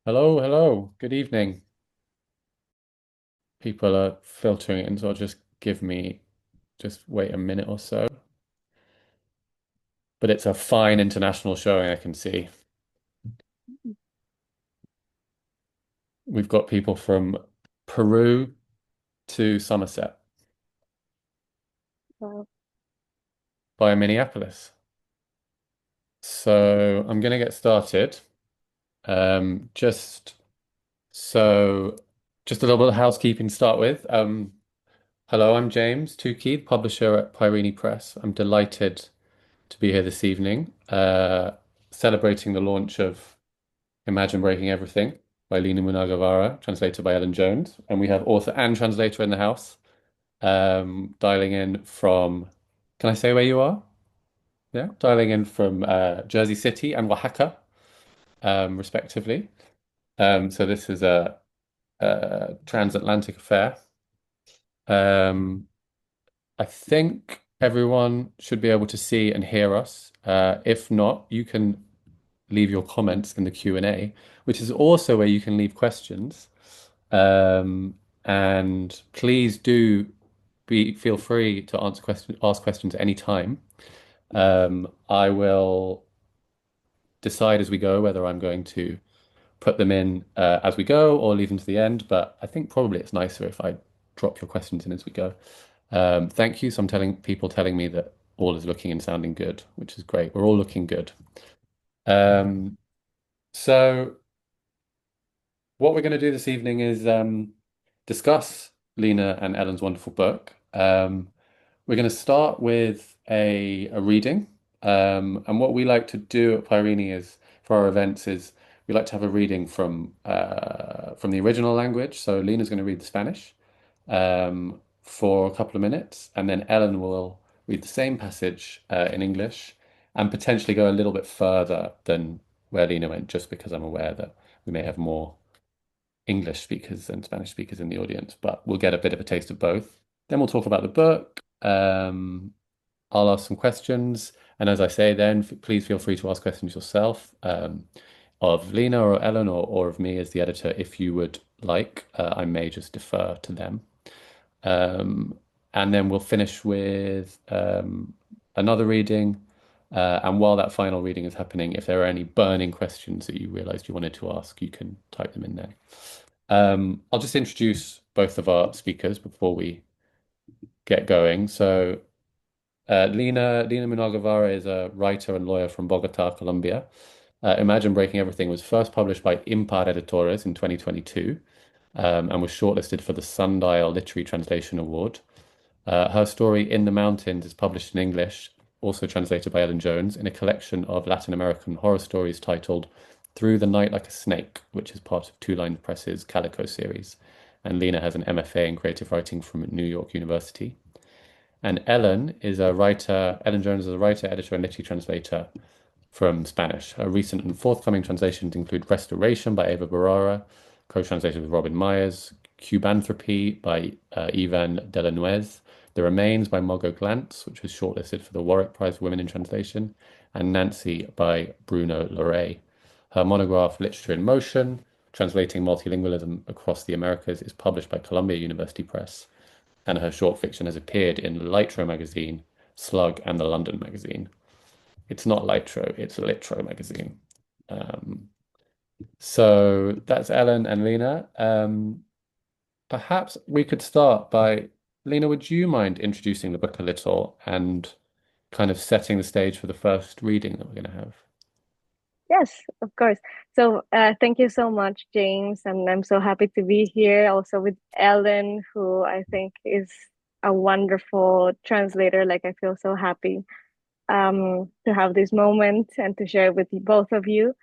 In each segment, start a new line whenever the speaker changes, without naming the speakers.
Hello, hello. Good evening. People are filtering in, so I'll just wait a minute or so. But it's a fine international showing, I can see. We've got people from Peru to Somerset
Well,
via Minneapolis. So I'm going to get started. Um, just so, just a little bit of housekeeping to start with. Hello, I'm James Tukey, publisher at Peirene Press. I'm delighted to be here this evening, celebrating the launch of Imagine Breaking Everything by Lina Guevara, translated by Ellen Jones. And we have author and translator in the house, dialing in from, can I say where you are? Yeah, dialing in from Jersey City and Oaxaca, respectively. So this is a transatlantic affair. Um, I think everyone should be able to see and hear us. If not, you can leave your comments in the Q&A, which is also where you can leave questions. And please do be feel free to ask questions anytime. I will decide as we go whether I'm going to put them in as we go or leave them to the end, but I think probably it's nicer if I drop your questions in as we go. Thank you. So I'm telling people telling me that all is looking and sounding good, which is great. We're all looking good. Um, so what we're going to do this evening is discuss Lena and Ellen's wonderful book. We're going to start with a reading. And what we like to do at Perini is for our events is we like to have a reading from the original language. So Lena's going to read the Spanish for a couple of minutes, and then Ellen will read the same passage in English and potentially go a little bit further than where Lena went, just because I'm aware that we may have more English speakers and Spanish speakers in the audience, but we'll get a bit of a taste of both. Then we'll talk about the book. I'll ask some questions. And as I say, then please feel free to ask questions yourself of Lena or Ellen or of me as the editor if you would like. I may just defer to them. Um, and then we'll finish with another reading. And while that final reading is happening, if there are any burning questions that you realized you wanted to ask, you can type them in there. I'll just introduce both of our speakers before we get going. So, Lina Munar Guevara is a writer and lawyer from Bogotá, Colombia. Imagine Breaking Everything was first published by Impar Editores in 2022 and was shortlisted for the Sundial Literary Translation Award. Her story In the Mountains is published in English, also translated by Ellen Jones, in a collection of Latin American horror stories titled Through the Night Like a Snake, which is part of Two Line Press's Calico series. And Lina has an MFA in creative writing from New York University. And Ellen Jones is a writer, editor, and literary translator from Spanish. Her recent and forthcoming translations include Restoration by Eva Barrera, co-translated with Robin Myers, Cubanthropy by Ivan Delanuez, The Remains by Margot Glantz, which was shortlisted for the Warwick Prize for Women in Translation, and Nancy by Bruno Lorey. Her monograph, Literature in Motion, Translating Multilingualism Across the Americas, is published by Columbia University Press, and her short fiction has appeared in Litro magazine, Slug, and the London magazine. It's not Litro, it's Litro magazine. Um, so that's Ellen and Lena. Perhaps we could start by, Lena, would you mind introducing the book a little and kind of setting the stage for the first reading that we're going to have?
yes, of course. So, thank you so much, James, and I'm so happy to be here also with Ellen, who I think is a wonderful translator. Like, I feel so happy to have this moment and to share with both of you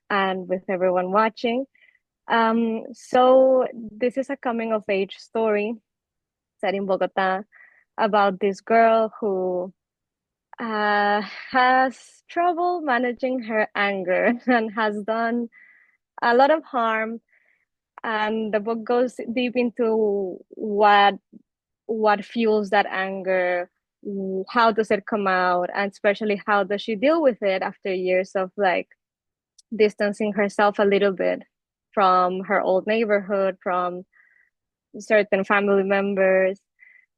and with everyone watching. So this is a coming of age story set in Bogota about this girl who uh, has trouble managing her anger and has done a lot of harm. And the book goes deep into what fuels that anger, how does it come out, and especially how does she deal with it after years of like distancing herself a little bit from her old neighborhood, from certain family members.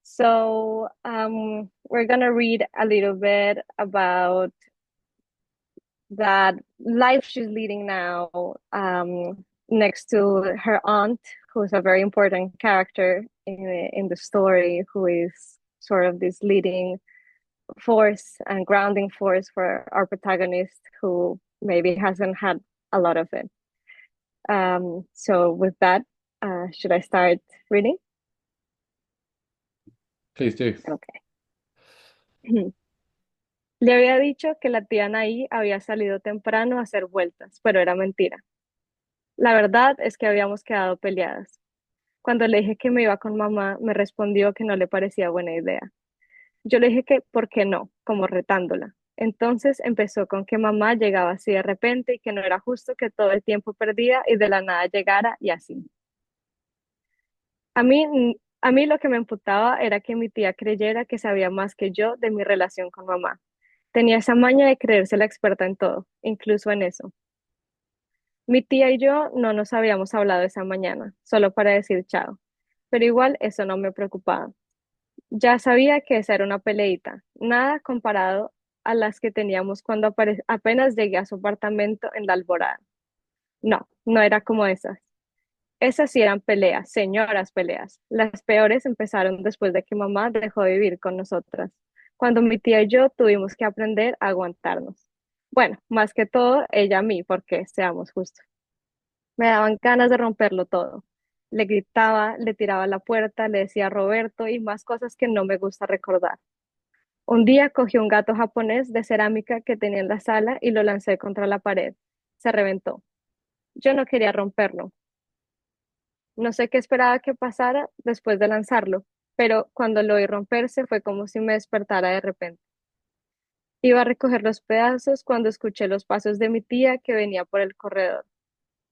So we're gonna read a little bit about that life she's leading now, next to her aunt, who's a very important character in the story, who is sort of this leading force and grounding force for our protagonist, who maybe hasn't had a lot of it. So with that, should I start reading?
Please do.
Okay. Le había dicho que la tía Anahí había salido temprano a hacer vueltas, pero era mentira. La verdad es que habíamos quedado peleadas. Cuando le dije que me iba con mamá, me respondió que no le parecía buena idea. Yo le dije que, ¿por qué no? Como retándola. Entonces empezó con que mamá llegaba así de repente y que no era justo que todo el tiempo perdía y de la nada llegara y así. A mí lo que me emputaba era que mi tía creyera que sabía más que yo de mi relación con mamá. Tenía esa maña de creerse la experta en todo, incluso en eso. Mi tía y yo no nos habíamos hablado esa mañana, solo para decir chao, pero igual eso no me preocupaba. Ya sabía que esa era una peleita, nada comparado a las que teníamos cuando apenas llegué a su apartamento en la Alborada. No, no era como esas. Esas sí eran peleas, señoras peleas. Las peores empezaron después de que mamá dejó de vivir con nosotras, cuando mi tía y yo tuvimos que aprender a aguantarnos. Bueno, más que todo, ella a mí, porque seamos justos. Me daban ganas de romperlo todo. Le gritaba, le tiraba a la puerta, le decía Roberto y más cosas que no me gusta recordar. Un día cogí un gato japonés de cerámica que tenía en la sala y lo lancé contra la pared. Se reventó. Yo no quería romperlo. No sé qué esperaba que pasara después de lanzarlo, pero cuando lo oí romperse fue como si me despertara de repente. Iba a recoger los pedazos cuando escuché los pasos de mi tía que venía por el corredor.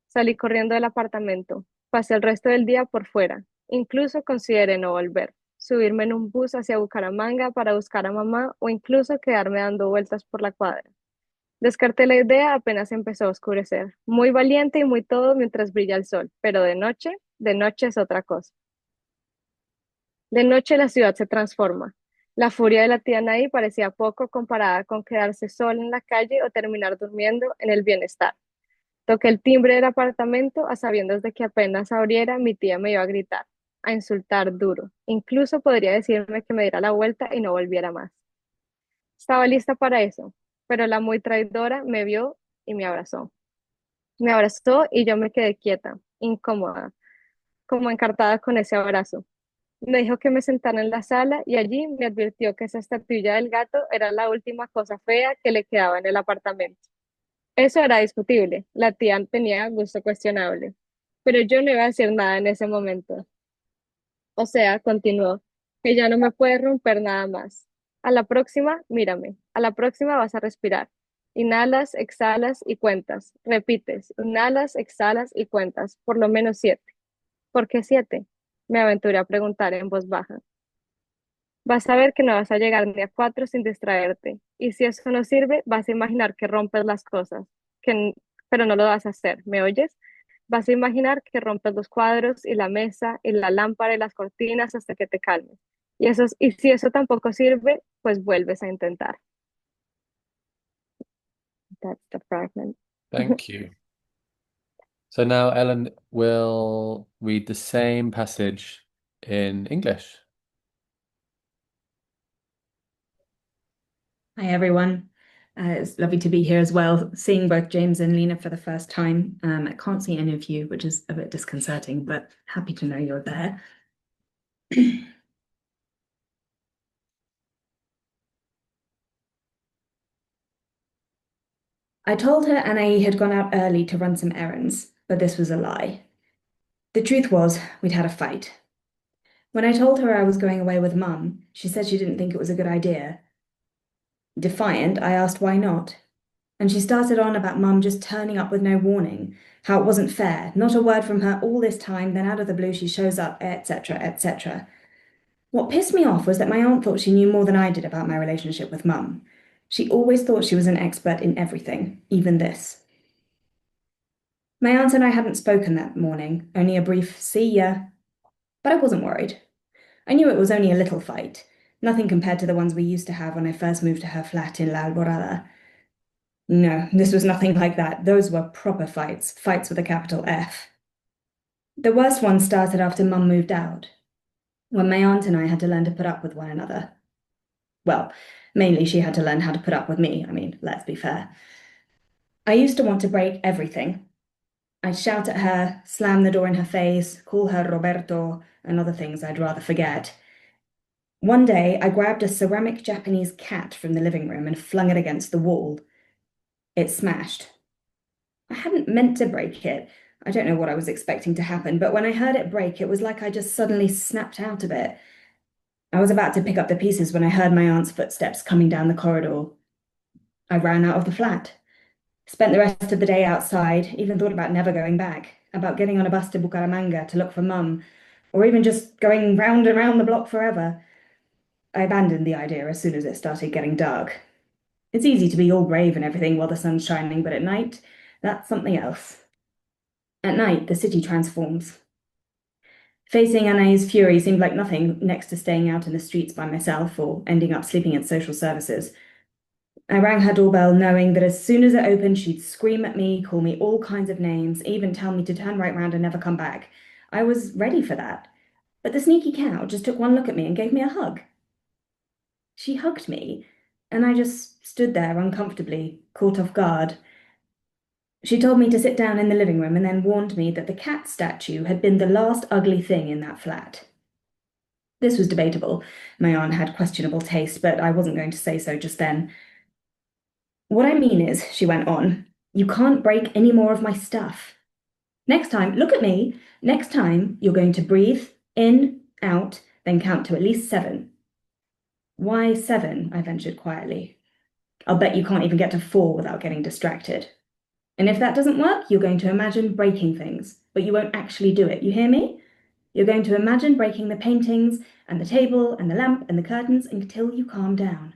Salí corriendo del apartamento. Pasé el resto del día por fuera. Incluso consideré no volver, subirme en un bus hacia Bucaramanga para buscar a mamá o incluso quedarme dando vueltas por la cuadra. Descarté la idea apenas empezó a oscurecer. Muy valiente y muy todo mientras brilla el sol, pero de noche es otra cosa. De noche la ciudad se transforma. La furia de la tía Nay parecía poco comparada con quedarse sola en la calle o terminar durmiendo en el bienestar. Toqué el timbre del apartamento a sabiendas de que apenas abriera mi tía me iba a gritar, a insultar duro. Incluso podría decirme que me diera la vuelta y no volviera más. Estaba lista para eso, pero la muy traidora me vio y me abrazó. Me abrazó y yo me quedé quieta, incómoda, como encartada con ese abrazo. Me dijo que me sentara en la sala y allí me advirtió que esa estatuilla del gato era la última cosa fea que le quedaba en el apartamento. Eso era discutible, la tía tenía gusto cuestionable, pero yo no iba a decir nada en ese momento. O sea, continuó, que ya no me puede romper nada más. A la próxima, mírame, a la próxima vas a respirar. Inhalas, exhalas y cuentas. Repites, inhalas, exhalas y cuentas, por lo menos 7. ¿Por qué 7? Me aventuré a preguntar en voz baja. Vas a ver que no vas a llegar ni a 4 sin distraerte. Y si eso no sirve, vas a imaginar que rompes las cosas, pero no lo vas a hacer. ¿Me oyes? Vas a imaginar que rompes los cuadros y la mesa y la lámpara y las cortinas hasta que te calmes. Y si eso tampoco sirve, pues vuelves a intentar. That's the fragment.
Thank you. So now Ellen will read the same passage in English.
Hi, everyone. It's lovely to be here as well, seeing both James and Lina for the first time. I can't see any of you, which is a bit disconcerting, but happy to know you're there. I told her Anahí had gone out early to run some errands, but this was a lie. The truth was, we'd had a fight. When I told her I was going away with Mum, she said she didn't think it was a good idea. Defiant, I asked why not. And she started on about Mum just turning up with no warning, how it wasn't fair, not a word from her all this time, then out of the blue she shows up, etc., etc. What pissed me off was that my aunt thought she knew more than I did about my relationship with Mum. She always thought she was an expert in everything, even this. My aunt and I hadn't spoken that morning, only a brief "see ya," but I wasn't worried. I knew it was only a little fight, nothing compared to the ones we used to have when I first moved to her flat in La Alborada. No, this was nothing like that. Those were proper fights, fights with a capital F. The worst one started after Mum moved out, when my aunt and I had to learn to put up with one another. Well, mainly she had to learn how to put up with me. I mean, let's be fair. I used to want to break everything. I'd shout at her, slam the door in her face, call her Roberto, and other things I'd rather forget. One day, I grabbed a ceramic Japanese cat from the living room and flung it against the wall. It smashed. I hadn't meant to break it. I don't know what I was expecting to happen, but when I heard it break, it was like I just suddenly snapped out of it. I was about to pick up the pieces when I heard my aunt's footsteps coming down the corridor. I ran out of the flat. Spent the rest of the day outside, even thought about never going back, about getting on a bus to Bucaramanga to look for Mum, or even just going round and round the block forever. I abandoned the idea as soon as it started getting dark. It's easy to be all brave and everything while the sun's shining, but at night, that's something else. At night, the city transforms. Facing Anahí's fury seemed like nothing next to staying out in the streets by myself or ending up sleeping in social services. I rang her doorbell knowing that as soon as it opened, she'd scream at me, call me all kinds of names, even tell me to turn right round and never come back. I was ready for that. But the sneaky cow just took one look at me and gave me a hug. She hugged me, and I just stood there uncomfortably, caught off guard. She told me to sit down in the living room and then warned me that the cat statue had been the last ugly thing in that flat. This was debatable. My aunt had questionable taste, but I wasn't going to say so just then. What I mean is, she went on, you can't break any more of my stuff. Next time, look at me. Next time, you're going to breathe in, out, then count to at least 7. Why 7? I ventured quietly. I'll bet you can't even get to 4 without getting distracted. And if that doesn't work, you're going to imagine breaking things, but you won't actually do it. You hear me? You're going to imagine breaking the paintings and the table and the lamp and the curtains until you calm down.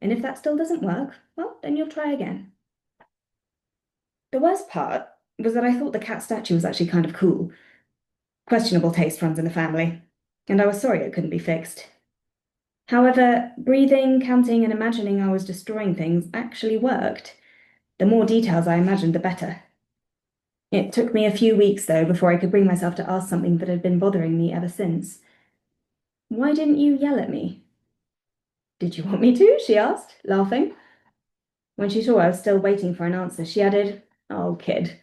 And if that still doesn't work, well, then you'll try again. The worst part was that I thought the cat statue was actually kind of cool. Questionable taste runs in the family, and I was sorry it couldn't be fixed. However, breathing, counting, and imagining I was destroying things actually worked. The more details I imagined, the better. It took me a few weeks, though, before I could bring myself to ask something that had been bothering me ever since. Why didn't you yell at me? Did you want me to? She asked, laughing. When she saw I was still waiting for an answer, she added, oh, kid,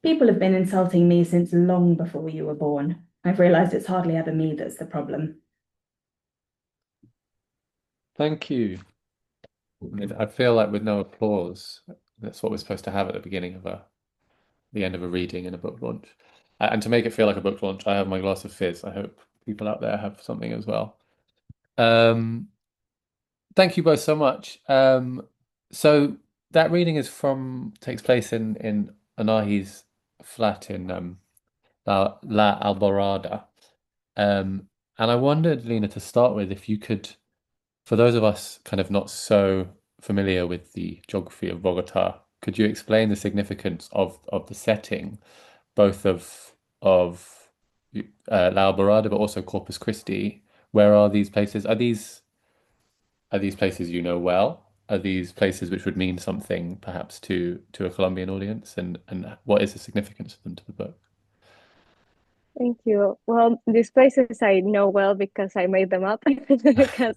people have been insulting me since long before you were born. I've realized it's hardly ever me that's the problem.
Thank you. I feel like with no applause, that's what we're supposed to have at the beginning of the end of a reading in a book launch. And to make it feel like a book launch, I have my glass of fizz. I hope people out there have something as well. Thank you both so much. So that reading takes place in Anahí's flat in La Alborada. And I wondered, Lina, to start with, if you could, for those of us kind of not so familiar with the geography of Bogotá, could you explain the significance of the setting, both of La Alborada, but also Corpus Christi? Where are these places? Are these places you know well? Are these places which would mean something perhaps to a Colombian audience? And what is the significance of them to the book?
Thank you. Well, these places I know well because I made them up because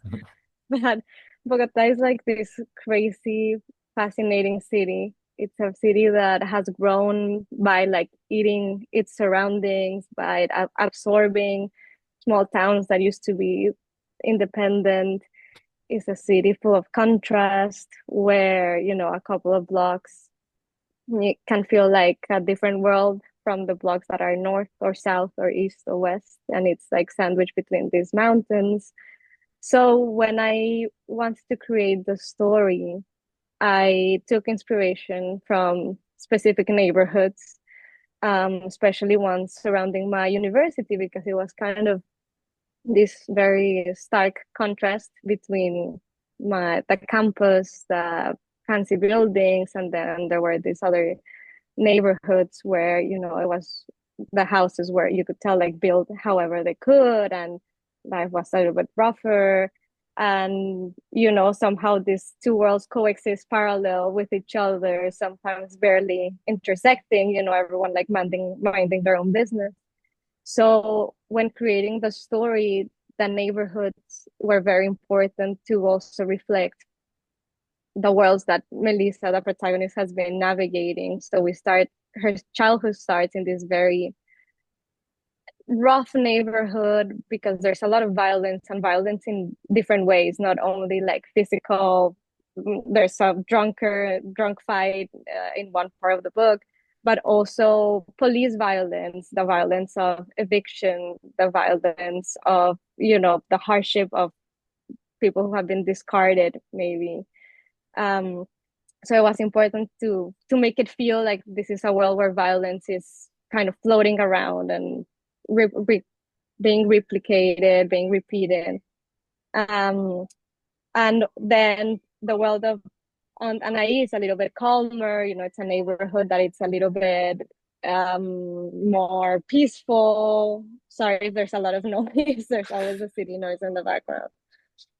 but Bogota is like this crazy, fascinating city. It's a city that has grown by like eating its surroundings, by absorbing small towns that used to be independent. It's a city full of contrast where, a couple of blocks it can feel like a different world from the blocks that are north or south or east or west. And it's like sandwiched between these mountains. So when I wanted to create the story, I took inspiration from specific neighborhoods, especially ones surrounding my university, because it was kind of this very stark contrast between the campus, the fancy buildings, and then there were these other neighborhoods where, you know, it was the houses where you could tell like built however they could, and life was a little bit rougher. And, you know, somehow these two worlds coexist parallel with each other, sometimes barely intersecting, you know, everyone like minding their own business. So when creating the story, the neighborhoods were very important to also reflect the worlds that Melissa, the protagonist, has been navigating. So her childhood starts in this very rough neighborhood because there's a lot of violence, and violence in different ways, not only like physical. There's a drunk fight in one part of the book, but also police violence, the violence of eviction, the violence of, you know, the hardship of people who have been discarded, maybe. Um, so it was important to make it feel like this is a world where violence is kind of floating around and re re being replicated, being repeated. Um, and then the world of Anahí is a little bit calmer. You know, it's a neighborhood that it's a little bit more peaceful. Sorry if there's a lot of noise. There's always a city noise in the background.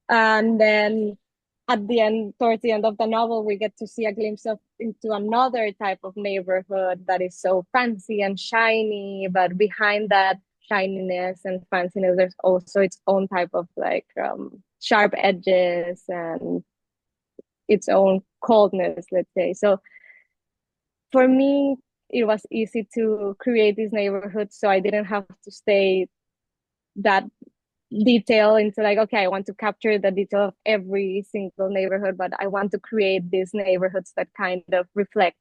And then at the end, towards the end of the novel, we get to see a glimpse of into another type of neighborhood that is so fancy and shiny, but behind that shininess and fanciness, there's also its own type of like sharp edges and its own coldness, let's say. So for me, it was easy to create these neighborhoods, so I didn't have to stay that detail into like, okay, I want to capture the detail of every single neighborhood, but I want to create these neighborhoods that kind of reflect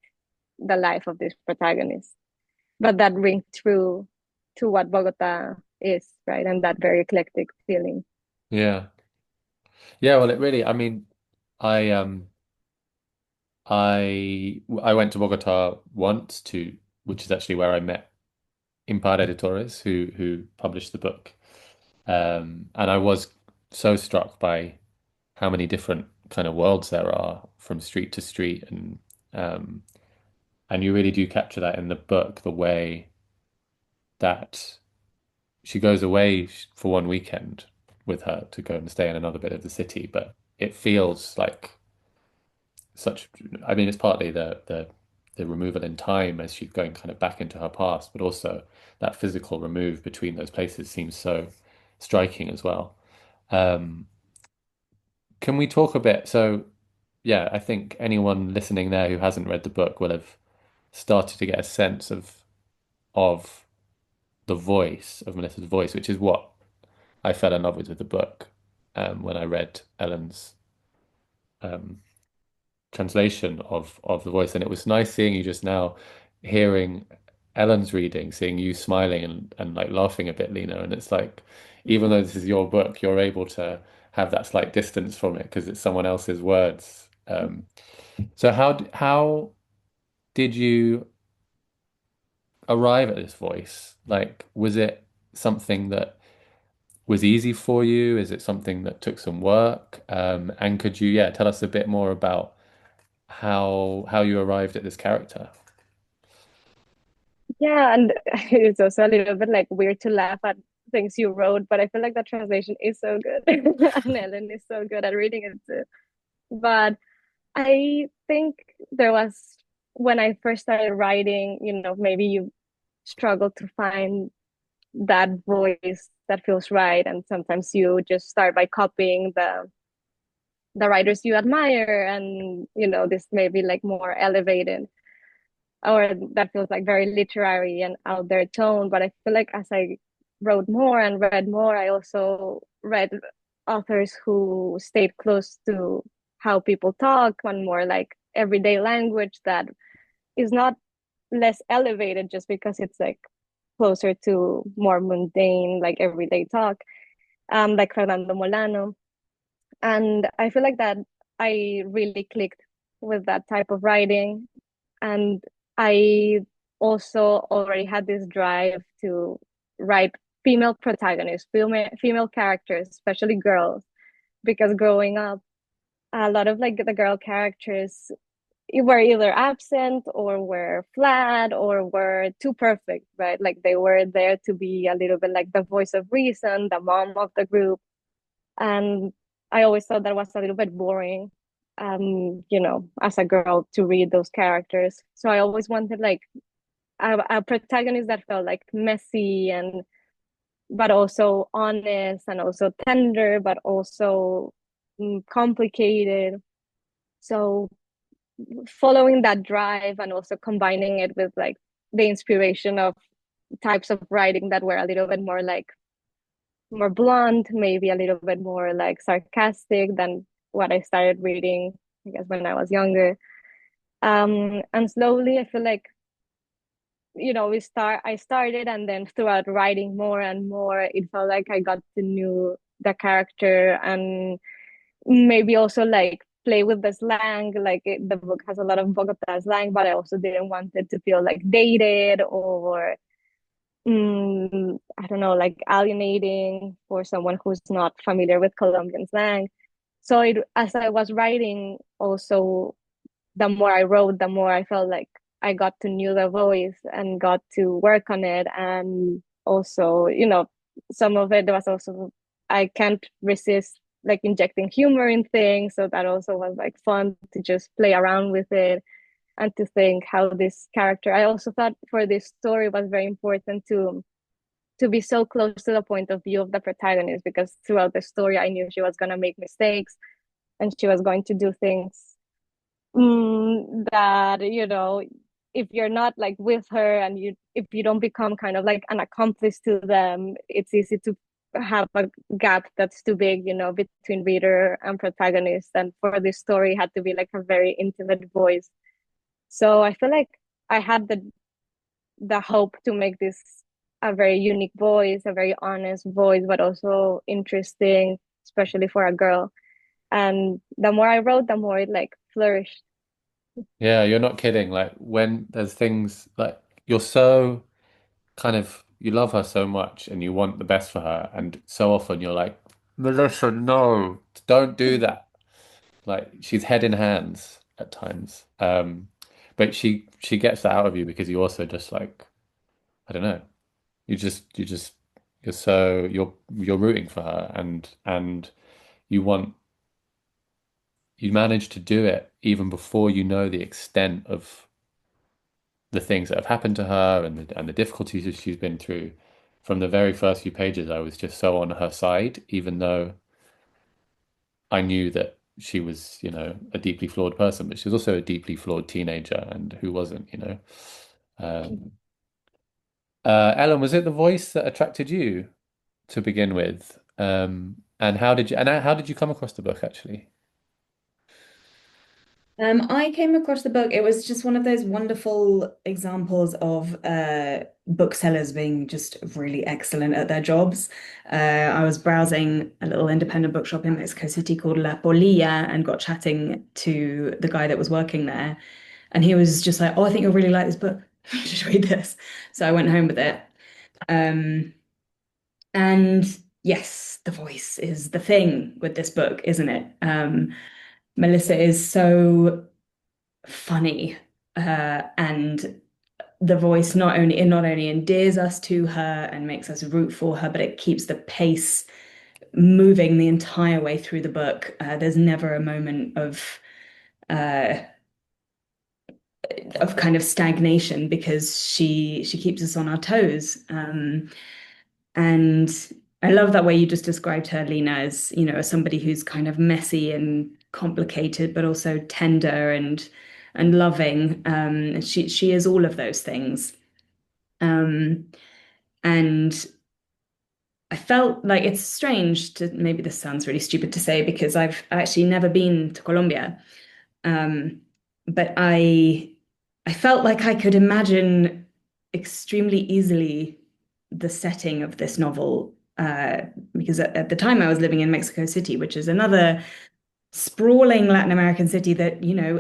the life of this protagonist, but that ring true to what Bogota is, right? And that very eclectic feeling.
Yeah. Yeah, well, it really, I mean, I went to Bogota once to, which is actually where I met Impar Editores, who published the book. And I was so struck by how many different kind of worlds there are from street to street, um, and you really do capture that in the book, the way that she goes away for one weekend with her to go and stay in another bit of the city, but it feels like such, I mean, it's partly the removal in time as she's going kind of back into her past, but also that physical remove between those places seems so striking as well. Um, can we talk a bit? So, yeah, I think anyone listening there who hasn't read the book will have started to get a sense of the voice of Melissa's voice, which is what I fell in love with the book when I read Ellen's um, translation of the voice. And it was nice seeing you just now, hearing Ellen's reading, seeing you smiling and like laughing a bit, Lina. And it's like, even though this is your book, you're able to have that slight distance from it because it's someone else's words. So how did you arrive at this voice? Like, was it something that was easy for you? Is it something that took some work? And could you, yeah, tell us a bit more about how you arrived at this character?
Yeah, and it's also a little bit like weird to laugh at things you wrote, but I feel like the translation is so good. And Ellen is so good at reading it too. But I think there was when I first started writing, you know, maybe you struggle to find that voice that feels right, and sometimes you just start by copying the writers you admire, and you know, this may be like more elevated or that feels like very literary and out there tone. But I feel like as I wrote more and read more, I also read authors who stayed close to how people talk and more like everyday language that is not less elevated just because it's like closer to more mundane, like everyday talk, like Fernando Molano. And I feel like that I really clicked with that type of writing. And I also already had this drive to write female protagonists, female characters, especially girls, because growing up, a lot of like the girl characters were either absent or were flat or were too perfect, right? Like they were there to be a little bit like the voice of reason, the mom of the group. And I always thought that was a little bit boring, as a girl to read those characters. So I always wanted like a protagonist that felt like messy and but also honest and also tender, but also complicated. So following that drive and also combining it with like the inspiration of types of writing that were a little bit more like more blunt, maybe a little bit more like sarcastic than what I started reading, I guess, when I was younger. And slowly I feel like, I started, and then throughout writing more and more, it felt like I got to know the character and maybe also like play with the slang. Like the book has a lot of Bogotá slang, but I also didn't want it to feel like dated or I don't know, like alienating for someone who's not familiar with Colombian slang. So as I was writing, also the more I wrote, the more I felt like I got to know the voice and got to work on it. And also, some of it was also, I can't resist like injecting humor in things. So that also was like fun to just play around with it and to think how this character, I also thought for this story was very important to be so close to the point of view of the protagonist, because throughout the story I knew she was going to make mistakes and she was going to do things that if you're not like with her and if you don't become kind of like an accomplice to them, it's easy to have a gap that's too big, between reader and protagonist. And for this story it had to be like a very intimate voice. So I feel like I had the hope to make this a very unique voice, a very honest voice, but also interesting, especially for a girl. And the more I wrote, the more it like flourished.
Yeah, you're not kidding. Like when there's things like you're so kind of you love her so much and you want the best for her, and so often you're like, Melissa, no, don't do that. Like she's head in hands at times. But she gets that out of you because you also just like I don't know. You just you're rooting for her and you want you manage to do it even before you know the extent of the things that have happened to her and the difficulties that she's been through. From the very first few pages, I was just so on her side, even though I knew that she was, a deeply flawed person, but she was also a deeply flawed teenager, and who wasn't. Um, Ellen, was it the voice that attracted you to begin with? And how did you come across the book actually?
I came across the book. It was just one of those wonderful examples of booksellers being just really excellent at their jobs. I was browsing a little independent bookshop in Mexico City called La Polilla and got chatting to the guy that was working there. And he was just like, "Oh, I think you'll really like this book. Just read this." So I went home with it. Um, and yes, the voice is the thing with this book, isn't it? Melissa is so funny, and the voice not only endears us to her and makes us root for her, but it keeps the pace moving the entire way through the book. There's never a moment uh, of kind of stagnation because she keeps us on our toes. And I love that way you just described her, Lina, as as somebody who's kind of messy and complicated, but also tender and loving. She is all of those things. Um, and I felt like it's strange to maybe this sounds really stupid to say because I've actually never been to Colombia. Um, but I felt like I could imagine extremely easily the setting of this novel because at the time I was living in Mexico City, which is another sprawling Latin American city that,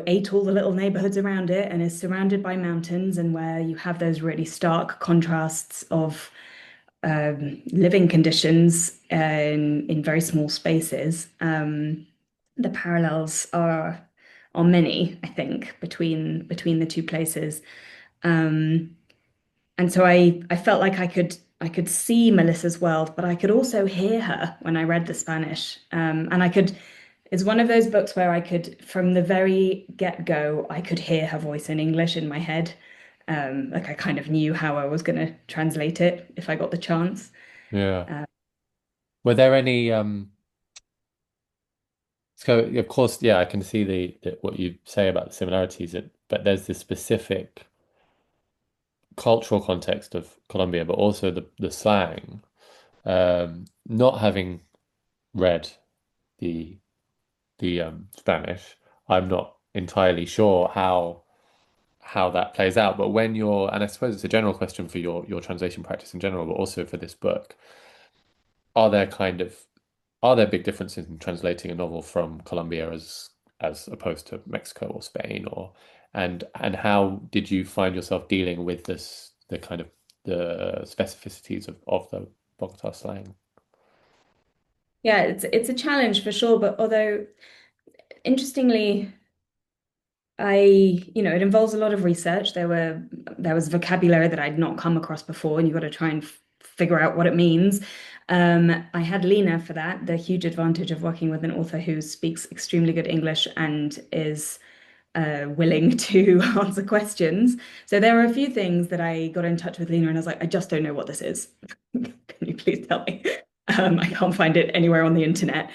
ate all the little neighborhoods around it and is surrounded by mountains and where you have those really stark contrasts of living conditions in very small spaces. The parallels many, I think, between the two places. Um, and so I felt like I could see Melissa's world, but I could also hear her when I read the Spanish. And it's one of those books where I could, from the very get-go, I could hear her voice in English in my head. Like I kind of knew how I was going to translate it if I got the chance.
Yeah.
Uh,
Were there any so of course, yeah, I can see the what you say about the similarities, but there's this specific cultural context of Colombia, but also the slang. Not having read the Spanish, I'm not entirely sure how that plays out. But when you're, and I suppose it's a general question for your translation practice in general, but also for this book, are there kind of are there big differences in translating a novel from Colombia as opposed to Mexico or Spain or and how did you find yourself dealing with the kind of the specificities of the Bogota slang?
yeah, it's a challenge for sure, but although interestingly, it involves a lot of research. There was vocabulary that I'd not come across before, and you've got to try and figure out what it means. I had Lina for that, the huge advantage of working with an author who speaks extremely good English and is willing to answer questions. So there were a few things that I got in touch with Lina and I was like, I just don't know what this is. Can you please tell me? I can't find it anywhere on the internet.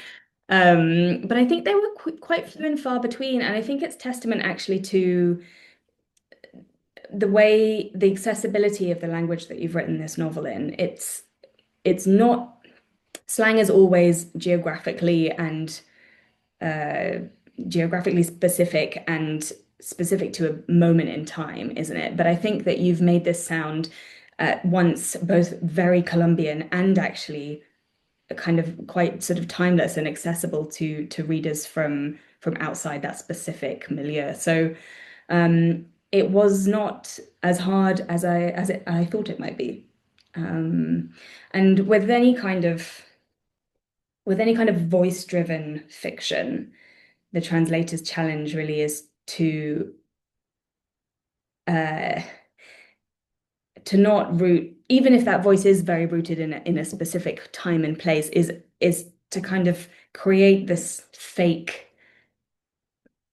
But I think they were qu quite few and far between, and I think it's testament actually to the accessibility of the language that you've written this novel in. It's not slang is always uh, geographically specific and specific to a moment in time, isn't it? But I think that you've made this sound at once both very Colombian and actually kind of quite sort of timeless and accessible to readers from outside that specific milieu. So it was not as hard as I thought it might be. Um, and with any kind of voice-driven fiction, the translator's challenge really is uh, to not root, even if that voice is very rooted in a specific time and place, is to kind of create this fake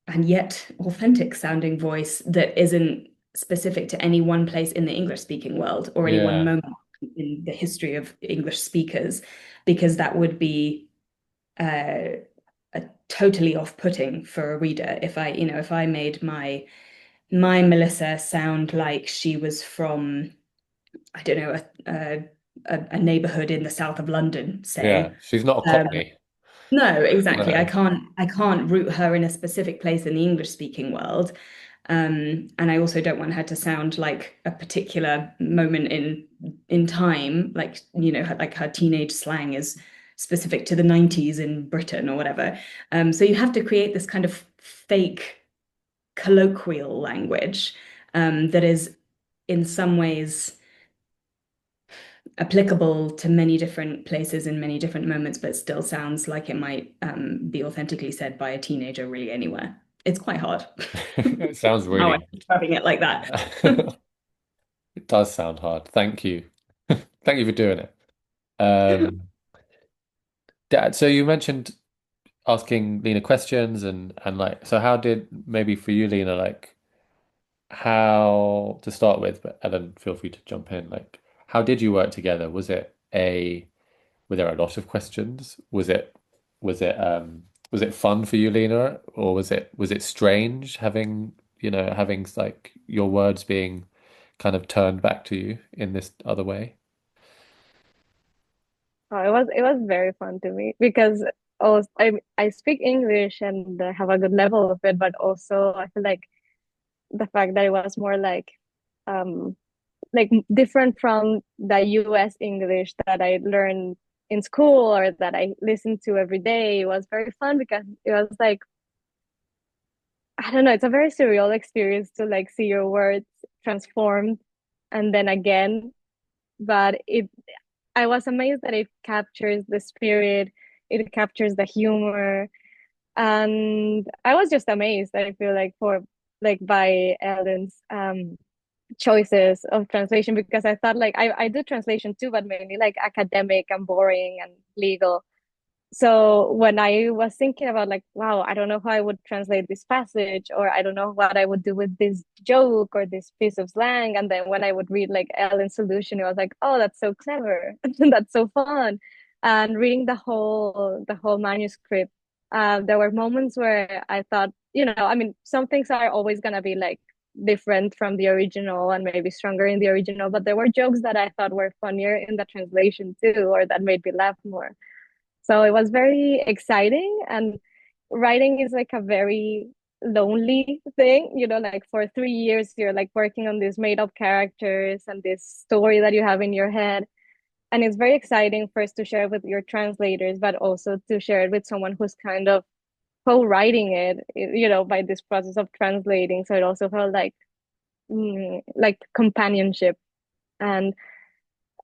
and yet authentic sounding voice that isn't specific to any one place in the English speaking world or any one
Yeah.
moment in the history of English speakers, because that would be uh, totally off-putting for a reader if I made my Melissa sound like she was from, I don't know, a neighborhood in the south of London,
Yeah.
say.
She's not a
Um,
Cockney.
no, exactly. I
No.
can't root her in a specific place in the English speaking world. And I also don't want her to sound like a particular moment in time, like her teenage slang is specific to the 90s in Britain or whatever. So you have to create this kind of fake colloquial language that is in some ways applicable to many different places in many different moments, but still sounds like it might be authentically said by a teenager really anywhere. It's quite hard.
It sounds
How I'm
really
describing it like that.
it does sound hard. Thank you. Thank you for doing it. Um, so you mentioned asking Lena questions and like so how did maybe for you, Lena, like how to start with, but Ellen, feel free to jump in. Like how did you work together? Were there a lot of questions? Was it fun for you, Lena, or was it strange having like your words being kind of turned back to you in this other way?
Oh, it was very fun to me because also I speak English and have a good level of it, but also I feel like the fact that it was more um different from the US English that I learned in school or that I listened to every day was very fun because it was like, I don't know, it's a very surreal experience to like see your words transformed and then again. But I was amazed that it captures the spirit, it captures the humor, And I was just amazed, I feel like, for like by Ellen's choices of translation, because I thought like I do translation too, but mainly like academic and boring and legal. So when I was thinking about like, wow, I don't know how I would translate this passage, or I don't know what I would do with this joke or this piece of slang. And then when I would read like Ellen's solution, it was like, oh, that's so clever. That's so fun. And reading the whole manuscript, there were moments where I thought, I mean, some things are always gonna be like different from the original and maybe stronger in the original, but there were jokes that I thought were funnier in the translation too, or that made me laugh more. So it was very exciting. And writing is like a very lonely thing, like for 3 years, you're like working on these made up characters and this story that you have in your head. And it's very exciting first to share it with your translators, but also to share it with someone who's kind of co-writing it, by this process of translating. So it also felt like companionship. And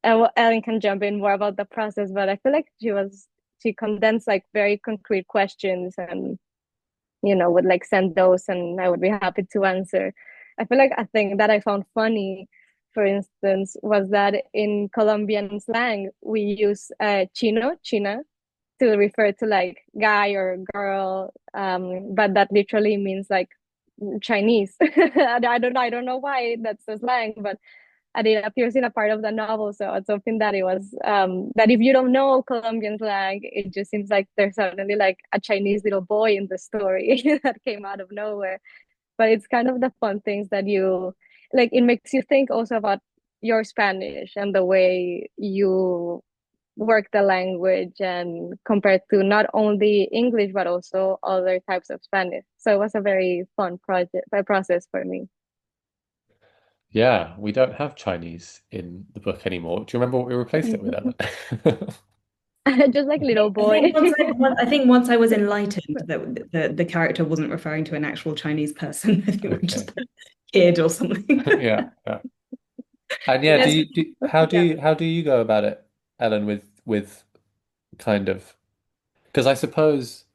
Ellen can jump in more about the process, but I feel like she condensed like very concrete questions, and would like send those, and I would be happy to answer. I feel like a thing that I found funny, for instance, was that in Colombian slang we use china to refer to like guy or girl, but that literally means like Chinese. And I don't know why that's the slang, but and it appears in a part of the novel. So it's something that it was that if you don't know Colombian slang, it just seems like there's suddenly like a Chinese little boy in the story that came out of nowhere. But it's kind of the fun things that you like. It makes you think also about your Spanish and the way you work the language, and compared to not only English but also other types of Spanish. So it was a very fun process for me.
Yeah, we don't have Chinese in the book anymore. Do you remember what we replaced it with, Ellen?
Just like little
I
boy.
think once I was enlightened that the character wasn't referring to an actual Chinese person. I think we
Okay.
just put kid or something.
Yeah, yeah. And yeah,
Yes. Yeah.
how do you go about it, Ellen, with kind of, because I suppose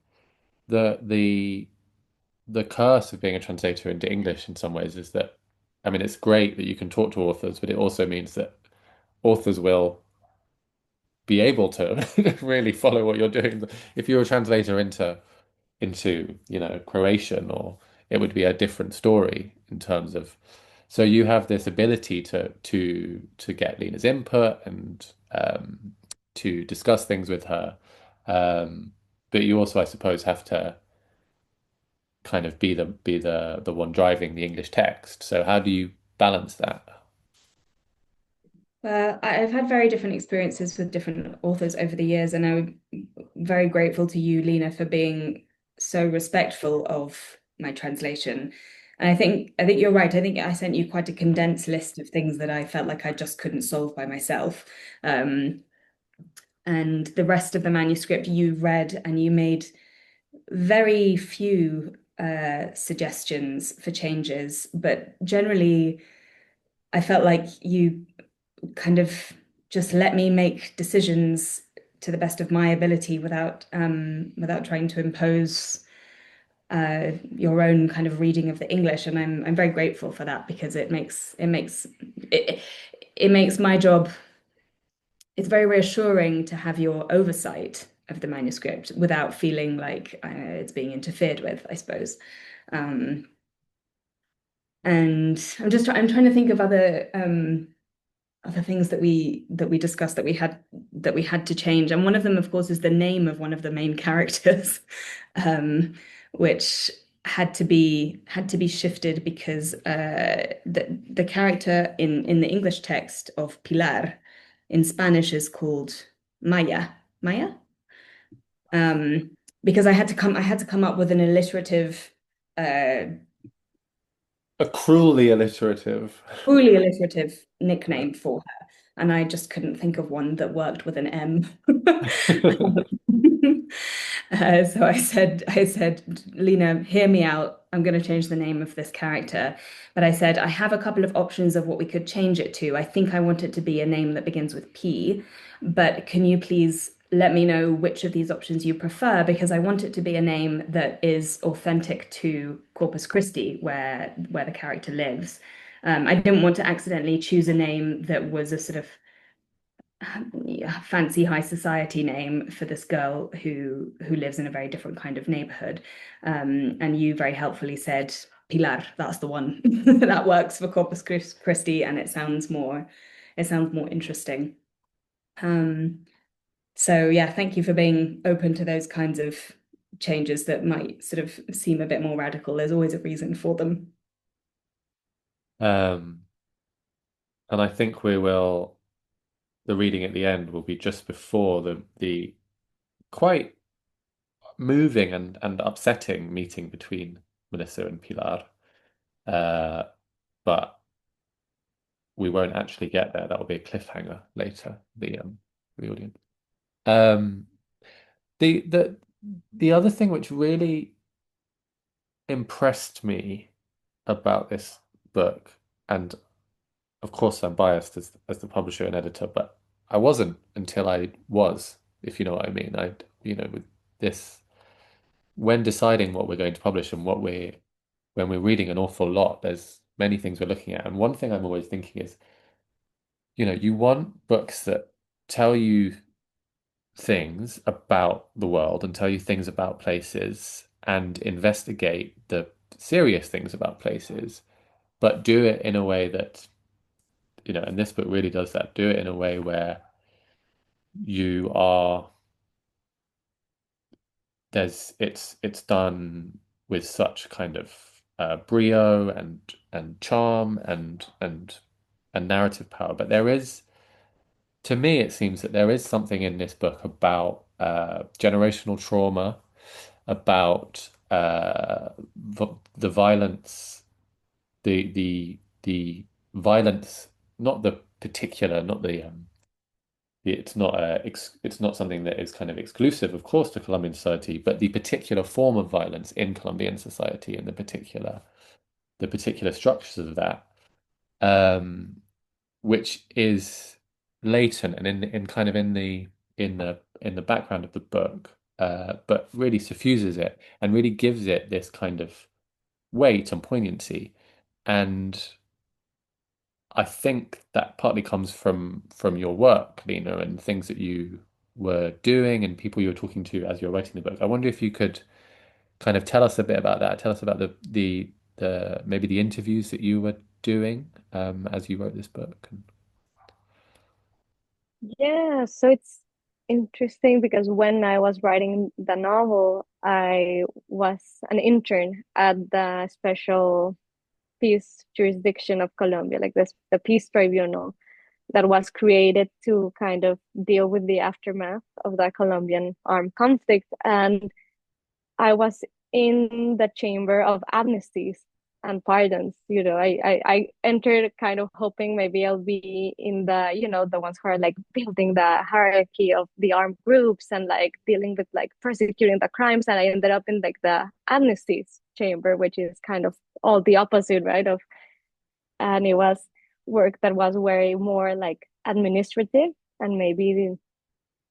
the the curse of being a translator into English in some ways is that, I mean, it's great that you can talk to authors, but it also means that authors will be able to really follow what you're doing. If you're a translator into, Croatian, or it would be a different story in terms of, so you have this ability to get Lina's input and to discuss things with her. Um, but you also, I suppose, have to kind of be the one driving the English text. So how do you balance that?
I've had very different experiences with different authors over the years, and I'm very grateful to you, Lina, for being so respectful of my translation. And I think you're right. I think I sent you quite a condensed list of things that I felt like I just couldn't solve by myself. Um, and the rest of the manuscript you read, and you made very few suggestions for changes, but generally I felt like you kind of just let me make decisions to the best of my ability without trying to impose your own kind of reading of the English. And I'm very grateful for that, because it makes my job, it's very reassuring to have your oversight of the manuscript without feeling like it's being interfered with, I suppose. Um, and I'm trying to think of other things that we discussed that we had to change. And one of them, of course, is the name of one of the main characters, which had to be shifted because the character in the English text of Pilar in Spanish is called Maya. Maya? Because I had to come up with an alliterative, uh,
A cruelly alliterative.
truly alliterative nickname for her, and I just couldn't think of one that worked with an M. So I said, Lina, hear me out. I'm going to change the name of this character. But I said, I have a couple of options of what we could change it to. I think I want it to be a name that begins with P, but can you please let me know which of these options you prefer, because I want it to be a name that is authentic to Corpus Christi, where the character lives. I didn't want to accidentally choose a name that was a sort of fancy high society name for this girl who lives in a very different kind of neighborhood. And you very helpfully said Pilar, that's the one that works for Corpus Christi, and it sounds more interesting. So yeah, thank you for being open to those kinds of changes that might sort of seem a bit more radical. There's always a reason for them.
Um, and I think the reading at the end will be just before the quite moving and upsetting meeting between Melissa and Pilar. Uh, but we won't actually get there. That will be a cliffhanger later, the audience. Um, the the the other thing which really impressed me about this book, and of course I'm biased as the publisher and editor, but I wasn't until I was, if you know what I mean. With this, when deciding what we're going to publish and when we're reading an awful lot, there's many things we're looking at. And one thing I'm always thinking is, you want books that tell you things about the world and tell you things about places and investigate the serious things about places, but do it in a way that, and this book really does that, do it in a way where you are it's done with such kind of brio and charm and narrative power. But to me, it seems that there is something in this book about generational trauma, about the violence, the violence, not the particular, not the it's not something that is kind of exclusive, of course, to Colombian society, but the particular form of violence in Colombian society and the particular structures of that, um, which is latent and in kind of in the background of the book, but really suffuses it and really gives it this kind of weight and poignancy. And I think that partly comes from your work, Lina, and things that you were doing and people you were talking to as you were writing the book. I wonder if you could kind of tell us a bit about that. Tell us about the maybe the interviews that you were doing as you wrote this book.
Yeah, so it's interesting because when I was writing the novel, I was an intern at the special peace jurisdiction of Colombia, like this the peace tribunal that was created to kind of deal with the aftermath of the Colombian armed conflict. And I was in the chamber of amnesties and pardons. I entered kind of hoping maybe I'll be in the ones who are like building the hierarchy of the armed groups and like dealing with like persecuting the crimes. And I ended up in like the amnesties chamber, which is kind of all the opposite, right? And it was work that was very more like administrative and maybe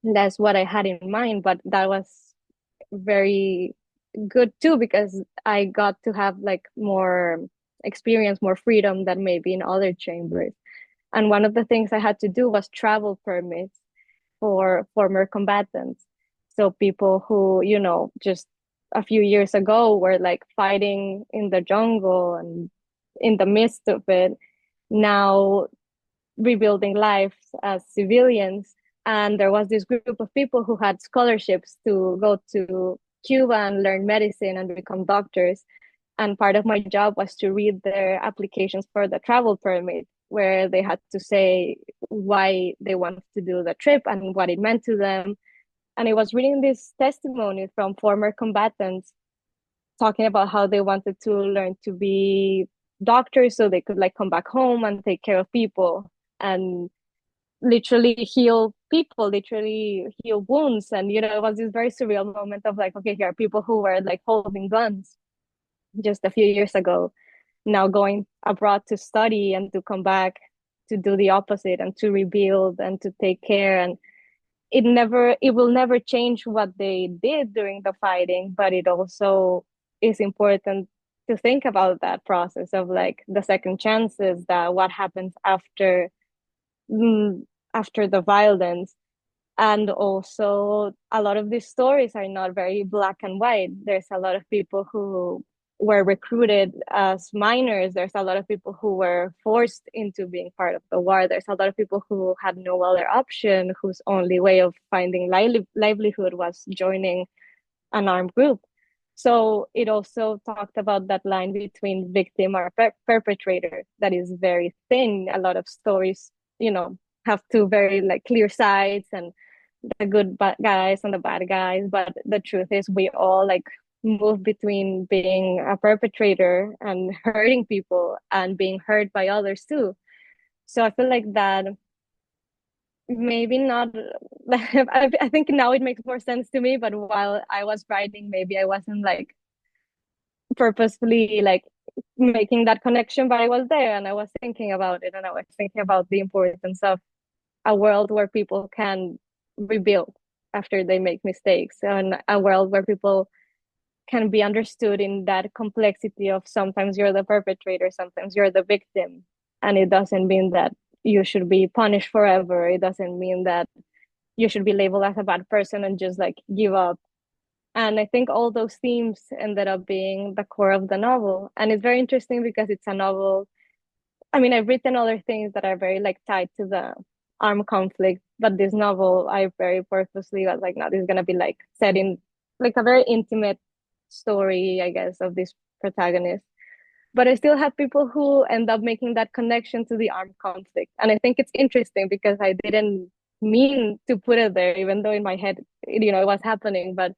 that's what I had in mind, but that was very good too because I got to have like more experience, more freedom than maybe in other chambers. And one of the things I had to do was travel permits for former combatants. So people who, just a few years ago were like fighting in the jungle and in the midst of it, now rebuilding lives as civilians. And there was this group of people who had scholarships to go to Cuba and learn medicine and become doctors. And part of my job was to read their applications for the travel permit, where they had to say why they wanted to do the trip and what it meant to them. And I was reading this testimony from former combatants talking about how they wanted to learn to be doctors so they could like come back home and take care of people and literally heal people, literally heal wounds. And it was this very surreal moment of like, okay, here are people who were like holding guns just a few years ago, now going abroad to study and to come back to do the opposite and to rebuild and to take care. And it will never change what they did during the fighting, but it also is important to think about that process of like the second chances, that what happens mm, after the violence. And also, a lot of these stories are not very black and white. There's a lot of people who were recruited as minors. There's a lot of people who were forced into being part of the war. There's a lot of people who had no other option, whose only way of finding livelihood was joining an armed group. So it also talked about that line between victim or perpetrator that is very thin. A lot of stories, have two very like clear sides, and the good guys and the bad guys. But the truth is, we all like move between being a perpetrator and hurting people and being hurt by others too. So I feel like that maybe not. I think now it makes more sense to me, but while I was writing, maybe I wasn't like purposefully like making that connection, but I was there and I was thinking about it, and I was thinking about the importance of a world where people can rebuild after they make mistakes, and a world where people can be understood in that complexity of sometimes you're the perpetrator, sometimes you're the victim. And it doesn't mean that you should be punished forever. It doesn't mean that you should be labeled as a bad person and just like give up. And I think all those themes ended up being the core of the novel. And it's very interesting because it's a novel. I mean, I've written other things that are very like tied to the armed conflict, but this novel, I very purposely was like, no, this is gonna be like set in like a very intimate story, I guess, of this protagonist. But I still have people who end up making that connection to the armed conflict, and I think it's interesting because I didn't mean to put it there, even though in my head, it was happening. But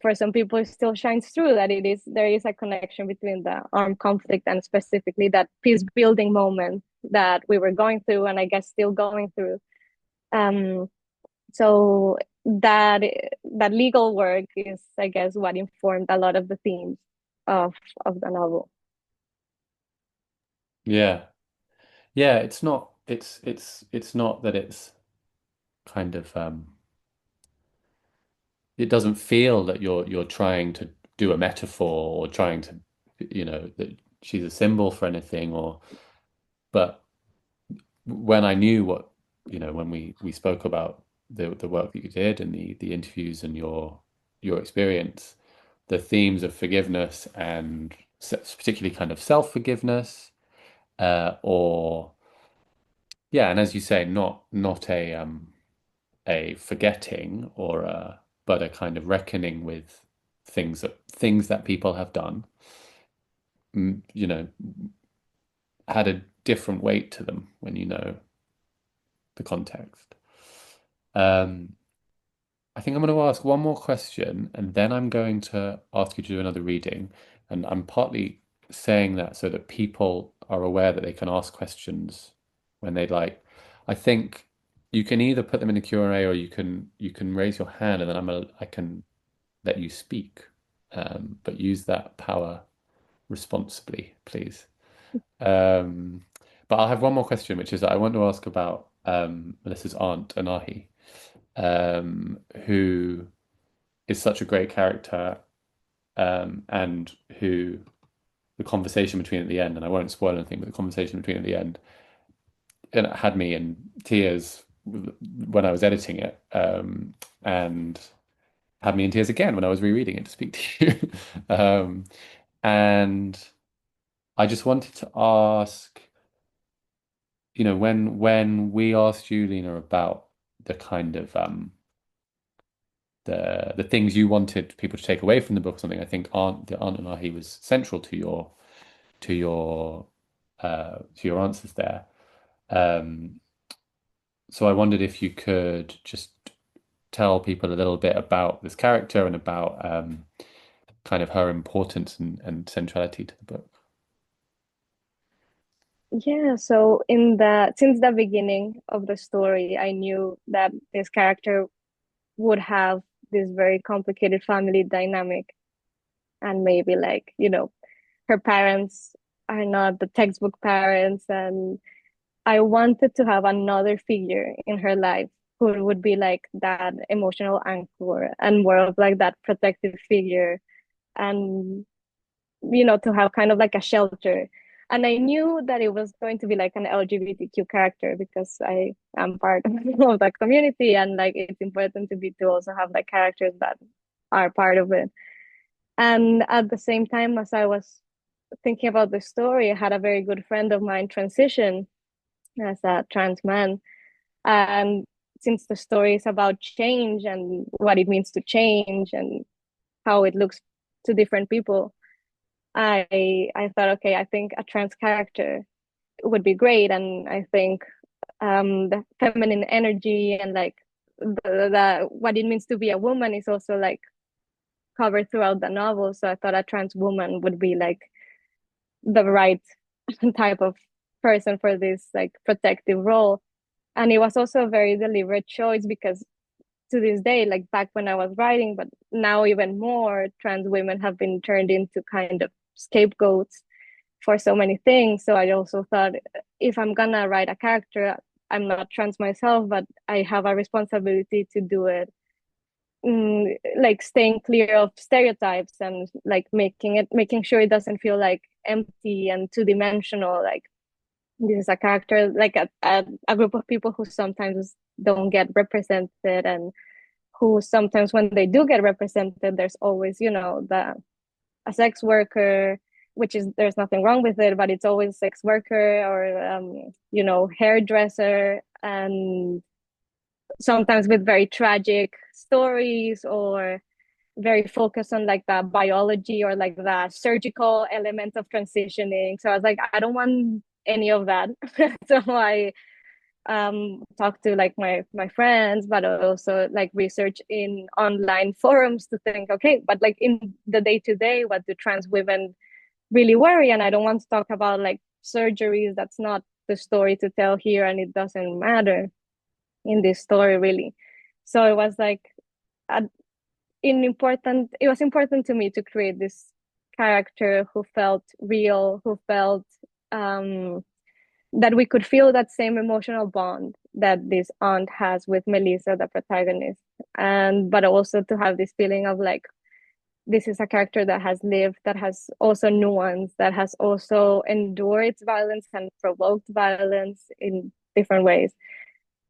for some people it still shines through that there is a connection between the armed conflict and specifically that peace building moment that we were going through, and I guess still going through. um so that legal work is, I guess, what informed a lot of the themes of the novel.
Yeah. Yeah, it's not that it's kind of it doesn't feel that you're trying to do a metaphor or trying to that she's a symbol for anything, or but when I knew what when we spoke about the work that you did and the interviews and your experience, the themes of forgiveness and particularly kind of self-forgiveness, or yeah, and as you say, not a forgetting or a but a kind of reckoning with things that people have done, mm, you know, had a different weight to them when you know the context. Um, I think I'm going to ask one more question and then I'm going to ask you to do another reading. And I'm partly saying that so that people are aware that they can ask questions when they'd like. I think you can either put them in a Q&A or you can raise your hand and then I can let you speak. But use that power responsibly, please. Um, but I'll have one more question, which is that I want to ask about Melissa's aunt, Anahí, who is such a great character, and who the conversation between at the end, and I won't spoil anything, but the conversation between at the end, and it had me in tears when I was editing it, and had me in tears again when I was rereading it to speak to you. And I just wanted to ask, when we asked you, Lina, about the kind of the things you wanted people to take away from the book or something, I think the Aunt Anahi was central to your to your answers there. Um, so I wondered if you could just tell people a little bit about this character and about kind of her importance and centrality to the book.
Yeah, so since the beginning of the story, I knew that this character would have this very complicated family dynamic, and maybe like, her parents are not the textbook parents, and I wanted to have another figure in her life who would be like that emotional anchor and more of like that protective figure, and to have kind of like a shelter. And I knew that it was going to be like an LGBTQ character because I am part of that community, and like it's important to also have like characters that are part of it. And at the same time, as I was thinking about the story, I had a very good friend of mine transition as a trans man. And since the story is about change and what it means to change and how it looks to different people, I thought, okay, I think a trans character would be great. And I think the feminine energy and like the what it means to be a woman is also like covered throughout the novel. So I thought a trans woman would be like the right type of person for this like protective role. And it was also a very deliberate choice because to this day, like back when I was writing, but now even more, trans women have been turned into kind of scapegoats for so many things. So I also thought, if I'm gonna write a character, I'm not trans myself, but I have a responsibility to do it, like staying clear of stereotypes and like making sure it doesn't feel like empty and two-dimensional. Like this is a character, like a group of people who sometimes don't get represented, and who sometimes when they do get represented, there's always, the a sex worker, which is there's nothing wrong with it, but it's always sex worker or hairdresser, and sometimes with very tragic stories or very focused on like the biology or like the surgical element of transitioning. So I was like, I don't want any of that. So I talk to like my friends, but also like research in online forums to think, okay, but like in the day to day, what do trans women really worry? And I don't want to talk about like surgeries. That's not the story to tell here, and it doesn't matter in this story really. So it was like a, it was important to me to create this character who felt real, who felt um that we could feel that same emotional bond that this aunt has with Melissa, the protagonist. And but also to have this feeling of like this is a character that has lived, that has also nuance, that has also endured violence and provoked violence in different ways.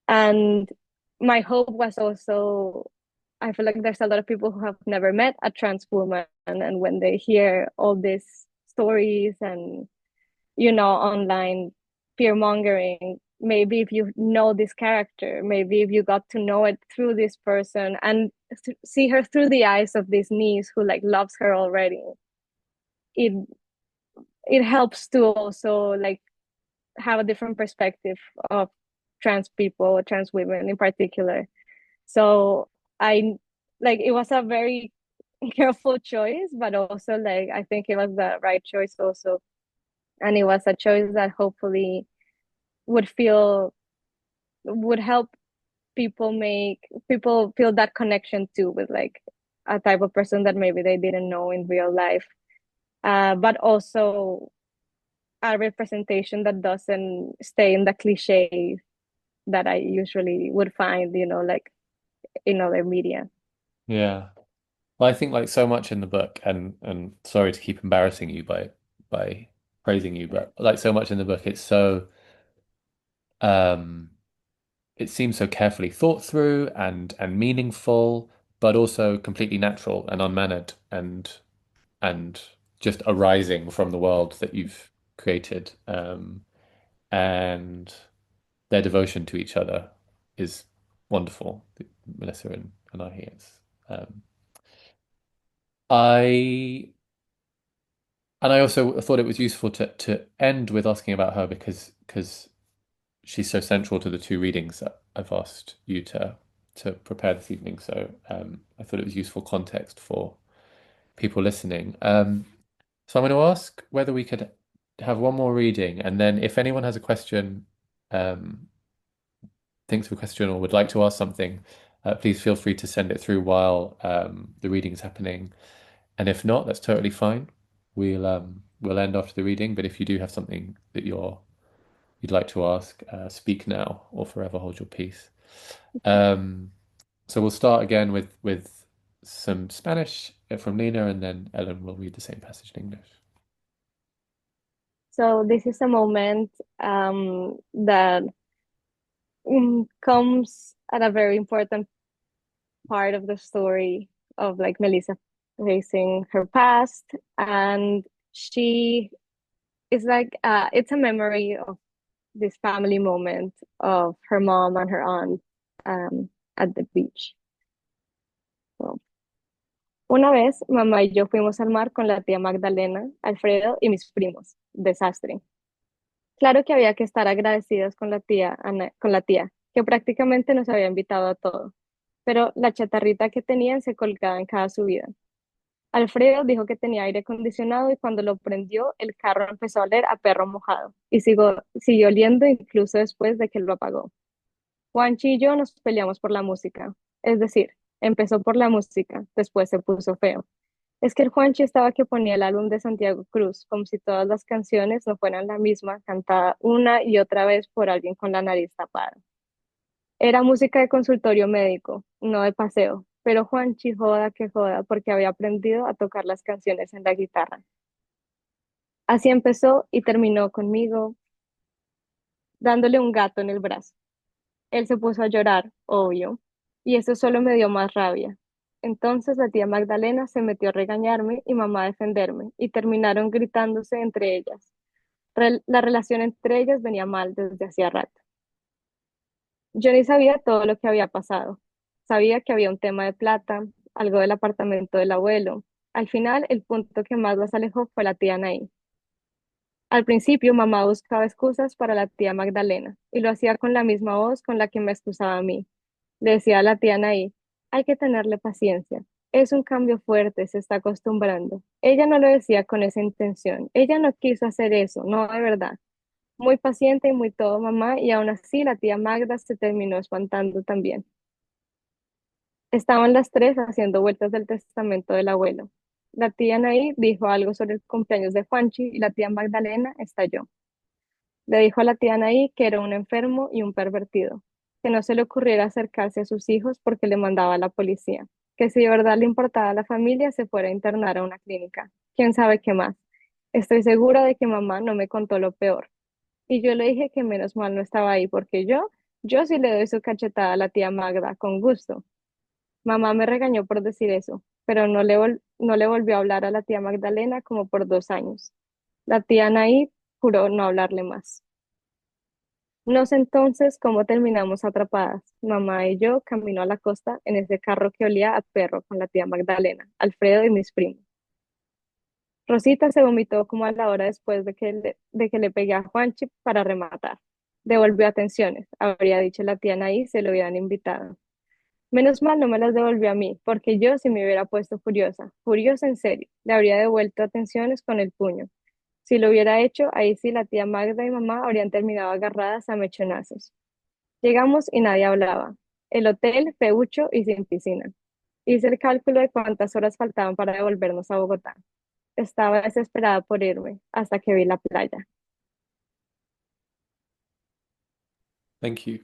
And my hope was also, I feel like there's a lot of people who have never met a trans woman, and when they hear all these stories and online fear mongering, maybe if you know this character, maybe if you got to know it through this person and see her through the eyes of this niece who like loves her already, it it helps to also like have a different perspective of trans people, trans women in particular. So I like it was a very careful choice, but also like I think it was the right choice also. And it was a choice that hopefully would feel would help people feel that connection too with like a type of person that maybe they didn't know in real life, but also a representation that doesn't stay in the cliche that I usually would find, like in other media.
Yeah. Well, I think like so much in the book, and sorry to keep embarrassing you by praising you, but like so much in the book, um it seems so carefully thought through and meaningful, but also completely natural and unmannered and just arising from the world that you've created. And their devotion to each other is wonderful. Melissa and Anahí. Um, I and I also thought it was useful to end with asking about her because she's so central to the two readings that I've asked you to prepare this evening. So I thought it was useful context for people listening. So I'm going to ask whether we could have one more reading, and then if anyone has a question, um, thinks of a question or would like to ask something, please feel free to send it through while the reading is happening. And if not, that's totally fine. We'll end after the reading. But if you do have something that you're you'd like to ask, speak now or forever hold your peace. Um, so we'll start again with some Spanish from Lina, and then Ellen will read the same passage in English.
So this is a moment that comes at a very important part of the story of like Melissa facing her past, and she is like it's a memory of this family moment of her mom and her aunt um, at the beach. So, una vez, mamá y yo fuimos al mar con la tía Magdalena, Alfredo y mis primos. Desastre. Claro que había que estar agradecidos con la tía, con la tía, que prácticamente nos había invitado a todo, pero la chatarrita que tenían se colgaba en cada subida. Alfredo dijo que tenía aire acondicionado y cuando lo prendió, el carro empezó a oler a perro mojado y siguió oliendo incluso después de que lo apagó. Juanchi y yo nos peleamos por la música, es decir, empezó por la música, después se puso feo. Es que el Juanchi estaba que ponía el álbum de Santiago Cruz, como si todas las canciones no fueran la misma, cantada una y otra vez por alguien con la nariz tapada. Era música de consultorio médico, no de paseo, pero Juanchi joda que joda porque había aprendido a tocar las canciones en la guitarra. Así empezó y terminó conmigo dándole un gato en el brazo. Él se puso a llorar, obvio, y eso solo me dio más rabia. Entonces la tía Magdalena se metió a regañarme y mamá a defenderme, y terminaron gritándose entre ellas. La relación entre ellas venía mal desde hacía rato. Yo ni sabía todo lo que había pasado. Sabía que había un tema de plata, algo del apartamento del abuelo. Al final, el punto que más las alejó fue la tía Anahí. Al principio, mamá buscaba excusas para la tía Magdalena y lo hacía con la misma voz con la que me excusaba a mí. Le decía a la tía Anaí, hay que tenerle paciencia. Es un cambio fuerte, se está acostumbrando. Ella no lo decía con esa intención. Ella no quiso hacer eso, no de verdad. Muy paciente y muy todo mamá, y aún así la tía Magda se terminó espantando también. Estaban las tres haciendo vueltas del testamento del abuelo. La tía Anaí dijo algo sobre el cumpleaños de Juanchi y la tía Magdalena estalló. Le dijo a la tía Anaí que era un enfermo y un pervertido, que no se le ocurriera acercarse a sus hijos porque le mandaba a la policía, que si de verdad le importaba a la familia se fuera a internar a una clínica. ¿Quién sabe qué más? Estoy segura de que mamá no me contó lo peor. Y yo le dije que menos mal no estaba ahí porque yo sí le doy su cachetada a la tía Magda, con gusto. Mamá me regañó por decir eso, pero no le volvió a hablar a la tía Magdalena como por 2 años. La tía Anaí juró no hablarle más. No sé entonces cómo terminamos atrapadas, mamá y yo camino a la costa en ese carro que olía a perro con la tía Magdalena, Alfredo y mis primos. Rosita se vomitó como a la hora después de que le pegué a Juanchi para rematar. Devolvió atenciones, habría dicho la tía Anaí, se lo hubieran invitado. Menos mal no me las devolvió a mí, porque yo sí me hubiera puesto furiosa, furiosa en serio, le habría devuelto atenciones con el puño. Si lo hubiera hecho, ahí sí la tía Magda y mamá habrían terminado agarradas a mechonazos. Llegamos y nadie hablaba. El hotel, feucho y sin piscina. Hice el cálculo de cuántas horas faltaban para devolvernos a Bogotá. Estaba desesperada por irme hasta que vi la playa.
Thank you.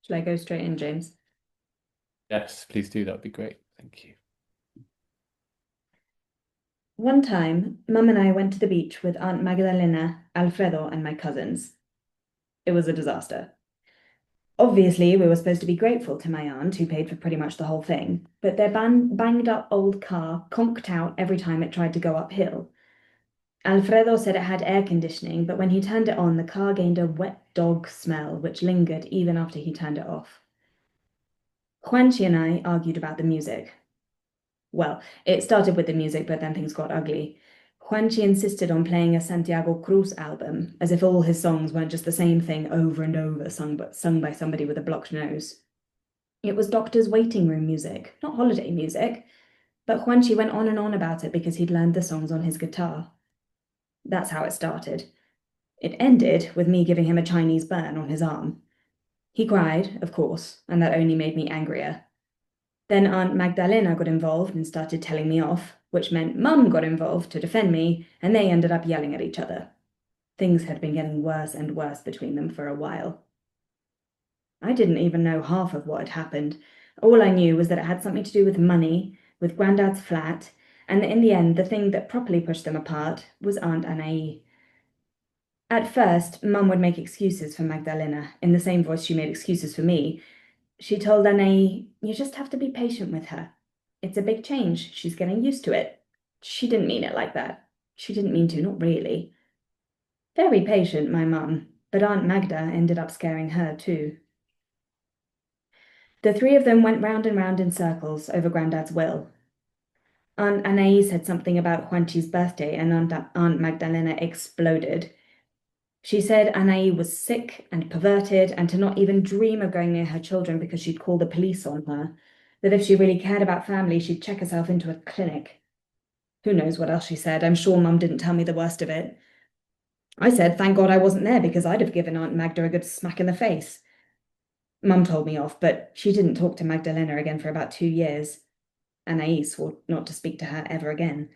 Shall I go straight in, James?
Yes, please do. That would be great. Thank you.
One time, Mum and I went to the beach with Aunt Magdalena, Alfredo, and my cousins. It was a disaster. Obviously, we were supposed to be grateful to my aunt, who paid for pretty much the whole thing, but their banged up old car conked out every time it tried to go uphill. Alfredo said it had air conditioning, but when he turned it on, the car gained a wet dog smell, which lingered even after he turned it off. Juanchi and I argued about the music. Well, it started with the music, but then things got ugly. Juanchi insisted on playing a Santiago Cruz album, as if all his songs weren't just the same thing over and over, sung by somebody with a blocked nose. It was doctor's waiting room music, not holiday music, but Juanchi went on and on about it because he'd learned the songs on his guitar. That's how it started. It ended with me giving him a Chinese burn on his arm. He cried, of course, and that only made me angrier. Then Aunt Magdalena got involved and started telling me off. which meant Mum got involved to defend me, and they ended up yelling at each other. Things had been getting worse and worse between them for a while. I didn't even know half of what had happened. All I knew was that it had something to do with money, with Grandad's flat, and that in the end, the thing that properly pushed them apart was Aunt Anahí. At first, Mum would make excuses for Magdalena in the same voice she made excuses for me. She told Anahí, "You just have to be patient with her. It's a big change. She's getting used to it." She didn't mean it like that. She didn't mean to, not really. Very patient, my mum, but Aunt Magda ended up scaring her too. The three of them went round and round in circles over Grandad's will. Aunt Anahí said something about Juanchi's birthday, and Aunt Magdalena exploded. She said Anahí was sick and perverted, and to not even dream of going near her children because she'd call the police on her. That if she really cared about family, she'd check herself into a clinic. Who knows what else she said? I'm sure Mum didn't tell me the worst of it. I said, thank God I wasn't there because I'd have given Aunt Magda a good smack in the face. Mum told me off, but she didn't talk to Magdalena again for about 2 years. Anahí swore not to speak to her ever again.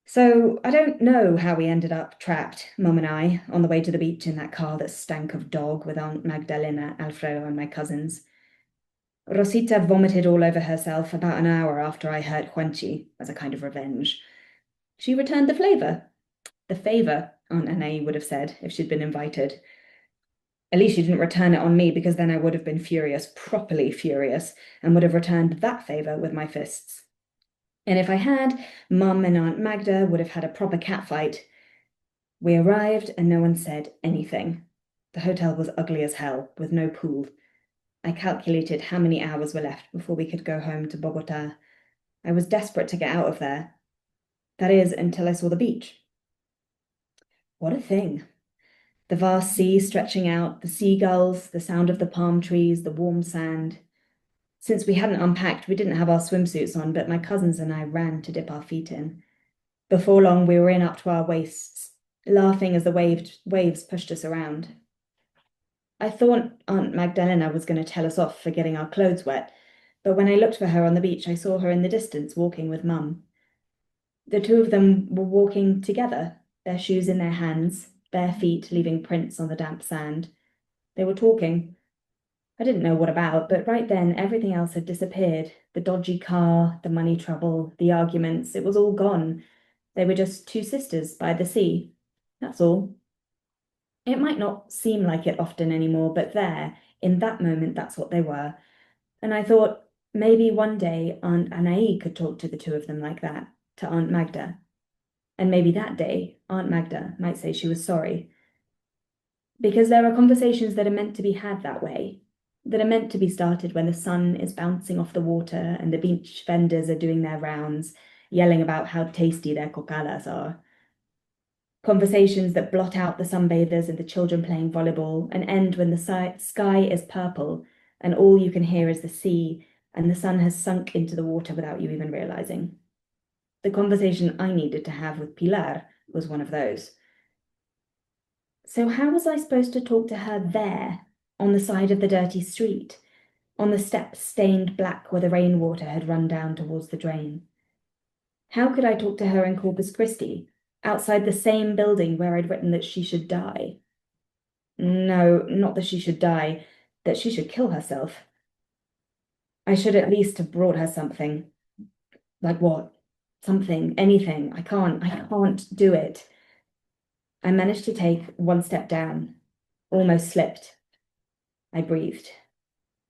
So I don't know how we ended up trapped, Mum and I, on the way to the beach in that car that stank of dog with Aunt Magdalena, Alfredo, and my cousins. Rosita vomited all over herself about an hour after I hurt Juanchi as a kind of revenge. She returned the flavor. The favor, Aunt Anahí would have said if she'd been invited. At least she didn't return it on me, because then I would have been furious, properly furious, and would have returned that favor with my fists. And if I had, Mum and Aunt Magda would have had a proper catfight. We arrived and no one said anything. The hotel was ugly as hell, with no pool. I calculated how many hours were left before we could go home to Bogotá. I was desperate to get out of there. That is, until I saw the beach. What a thing. The vast sea stretching out, the seagulls, the sound of the palm trees, the warm sand. Since we hadn't unpacked, we didn't have our swimsuits on, but my cousins and I ran to dip our feet in. Before long, we were in up to our waists, laughing as the waves pushed us around. I thought Aunt Magdalena was going to tell us off for getting our clothes wet, but when I looked for her on the beach, I saw her in the distance walking with Mum. The two of them were walking together, their shoes in their hands, bare feet leaving prints on the damp sand. They were talking. I didn't know what about, but right then everything else had disappeared. The dodgy car, the money trouble, the arguments, it was all gone. They were just two sisters by the sea. That's all. It might not seem like it often anymore, but there, in that moment, that's what they were. And I thought maybe one day Aunt Anahí could talk to the two of them like that, to Aunt Magda. And maybe that day, Aunt Magda might say she was sorry. Because there are conversations that are meant to be had that way, that are meant to be started when the sun is bouncing off the water and the beach vendors are doing their rounds, yelling about how tasty their cocadas are. Conversations that blot out the sunbathers and the children playing volleyball and end when the sky is purple and all you can hear is the sea and the sun has sunk into the water without you even realizing. The conversation I needed to have with Pilar was one of those. So how was I supposed to talk to her there, on the side of the dirty street, on the steps stained black where the rainwater had run down towards the drain? How could I talk to her in Corpus Christi, outside the same building where I'd written that she should die? No, not that she should die, that she should kill herself. I should at least have brought her something. Like what? Something, anything. I can't do it. I managed to take one step down, almost slipped. I breathed.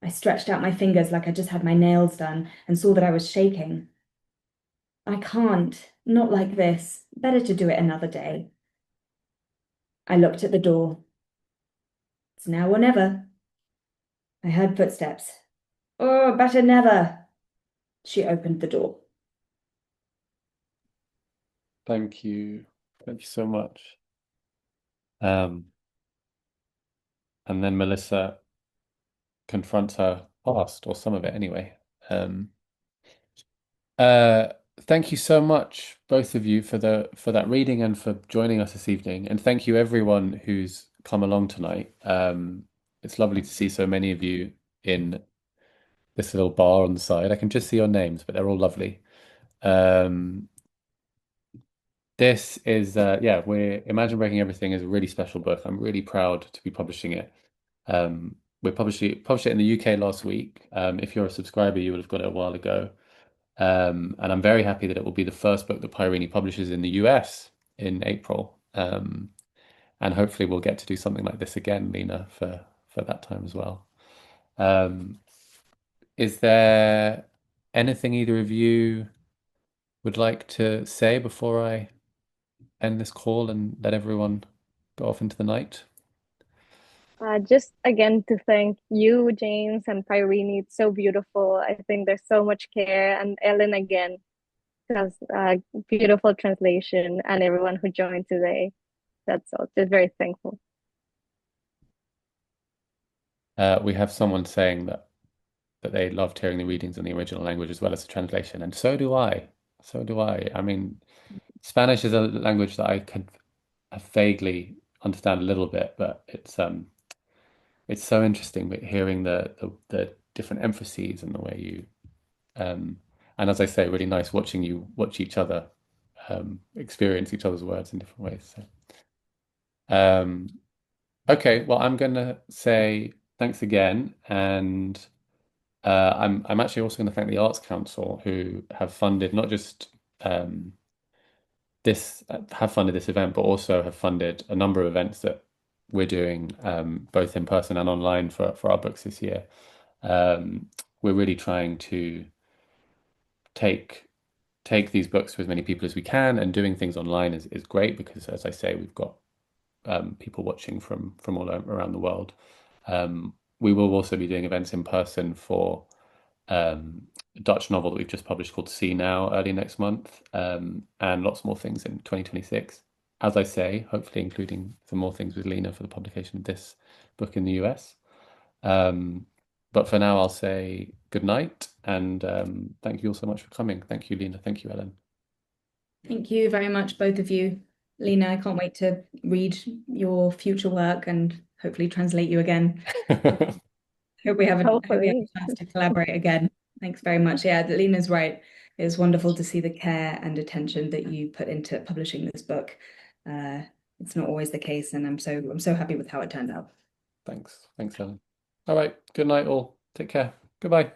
I stretched out my fingers like I just had my nails done and saw that I was shaking. I can't, not like this. Better to do it another day. I looked at the door. It's now or never. I heard footsteps. Oh, better never. She opened the door.
Thank you. Thank you so much. And then Melissa confronts her past, or some of it anyway. Um, Thank you so much, both of you, for that reading and for joining us this evening. And thank you everyone who's come along tonight. It's lovely to see so many of you in this little bar on the side. I can just see your names, but they're all lovely. Um, this is yeah, we're Imagine Breaking Everything is a really special book. I'm really proud to be publishing it. We published it in the UK last week. If you're a subscriber, you would have got it a while ago. And I'm very happy that it will be the first book that Peirene publishes in the US in April. And hopefully we'll get to do something like this again, Lina, for that time as well. Um, is there anything either of you would like to say before I end this call and let everyone go off into the night?
Just again to thank you, James and Irene. It's so beautiful. I think there's so much care, and Ellen again does beautiful translation, and everyone who joined today. That's all. Just very thankful.
We have someone saying that they loved hearing the readings in the original language as well as the translation, and so do I. So do I. I mean, Spanish is a language that I can vaguely understand a little bit, but it's so interesting hearing the different emphases and the way you um and as I say, really nice watching you watch each other experience each other's words in different ways. So okay, well, I'm gonna say thanks again, and I'm actually also going to thank the Arts Council who have funded not just um, this have funded this event, but also have funded a number of events that we're doing both in person and online for our books this year. We're really trying to take take these books to as many people as we can, and doing things online is great because, as I say, we've got people watching from all around the world. We will also be doing events in person for a Dutch novel that we've just published called See Now early next month, and lots more things in 2026. As I say, hopefully including some more things with Lina for the publication of this book in the US. Um, but for now, I'll say good night and thank you all so much for coming. Thank you, Lina. Thank you, Ellen.
Thank you very much, both of you. Lina, I can't wait to read your future work and hopefully translate you again. Hope we have
Hopefully.
a chance to collaborate again. Thanks very much. Yeah, Lena's right. It's wonderful to see the care and attention that you put into publishing this book. It's not always the case, and I'm so happy with how it turned out.
Thanks. Thanks, Ellen. All right. Good night, all. Take care. Goodbye.